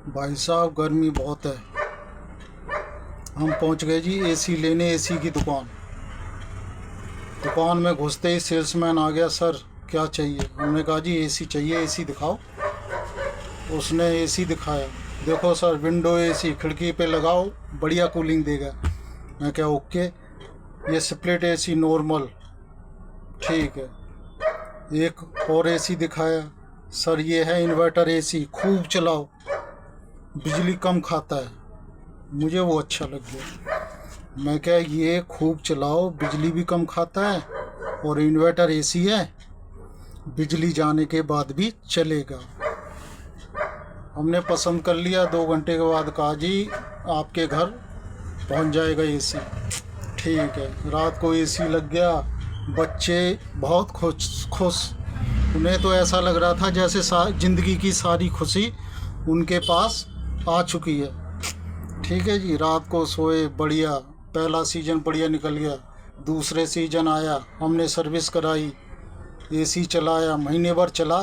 भाई साहब गर्मी बहुत है। हम पहुंच गए जी एसी लेने, एसी की दुकान। दुकान में घुसते ही सेल्समैन आ गया। सर क्या चाहिए? हमने कहा जी एसी चाहिए, एसी दिखाओ। उसने एसी दिखाया। देखो सर, विंडो एसी, खिड़की पे लगाओ, बढ़िया कूलिंग देगा। मैं क्या ओके। ये स्प्लिट एसी नॉर्मल, ठीक है। एक और एसी दिखाया। सर ये है इन्वर्टर एसी, खूब चलाओ, बिजली कम खाता है। मुझे वो अच्छा लग गया। मैं क्या, ये खूब चलाओ, बिजली भी कम खाता है और इन्वर्टर एसी है, बिजली जाने के बाद भी चलेगा। हमने पसंद कर लिया। 2 घंटे के बाद कहा जी आपके घर पहुंच जाएगा एसी। ठीक है, रात को एसी लग गया। बच्चे बहुत खुश खुश। उन्हें तो ऐसा लग रहा था जैसे ज़िंदगी की सारी खुशी उनके पास आ चुकी है। ठीक है जी, रात को सोए, बढ़िया। पहला सीज़न बढ़िया निकल गया। दूसरे सीज़न आया, हमने सर्विस कराई, एसी चलाया, महीने भर चला।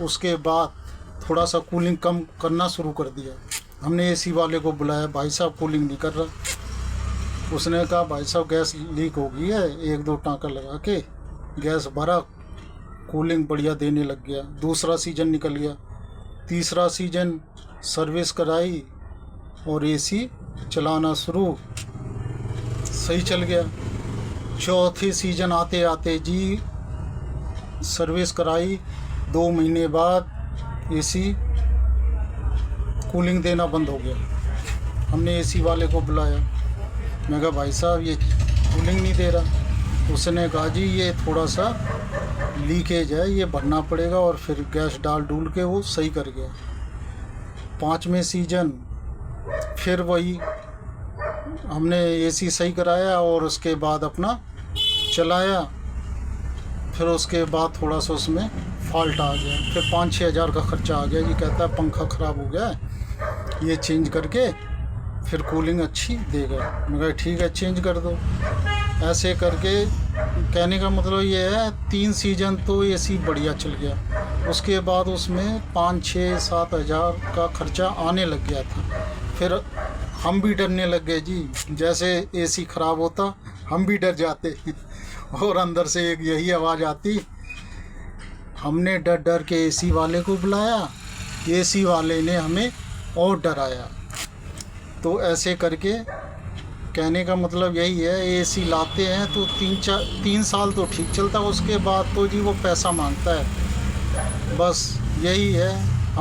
उसके बाद थोड़ा सा कूलिंग कम करना शुरू कर दिया। हमने एसी वाले को बुलाया, भाई साहब कूलिंग नहीं कर रहा। उसने कहा भाई साहब गैस लीक हो गई है, 1-2 टाँका लगा के गैस भरा, कूलिंग बढ़िया देने लग गया। दूसरा सीज़न निकल गया। तीसरा सीज़न सर्विस कराई और एसी चलाना शुरू, सही चल गया। चौथे सीज़न आते आते जी सर्विस कराई, 2 महीने बाद एसी कूलिंग देना बंद हो गया। हमने एसी वाले को बुलाया। मैं कहा भाई साहब ये कूलिंग नहीं दे रहा। उसने कहा जी ये थोड़ा सा लीकेज है, ये भरना पड़ेगा, और फिर गैस डाल डूल के वो सही कर गया। 5वें सीज़न फिर वही, हमने एसी सही कराया और उसके बाद अपना चलाया। फिर उसके बाद थोड़ा सा उसमें फॉल्ट आ गया। फिर 5-6 हज़ार का ख़र्चा आ गया जी। कहता है पंखा ख़राब हो गया है, ये चेंज करके फिर कूलिंग अच्छी देगा। मैं कहा ठीक है चेंज कर दो। ऐसे करके कहने का मतलब ये है 3 सीज़न तो एसी बढ़िया चल गया। उसके बाद उसमें 5-6-7 हज़ार का ख़र्चा आने लग गया था। फिर हम भी डरने लग गए जी, जैसे एसी ख़राब होता हम भी डर जाते। और अंदर से एक यही आवाज़ आती। हमने डर डर के एसी वाले को बुलाया, एसी वाले ने हमें और डराया। तो ऐसे करके कहने का मतलब यही है, एसी लाते हैं तो 3 साल तो ठीक चलता, उसके बाद तो जी वो पैसा मांगता है। बस यही है।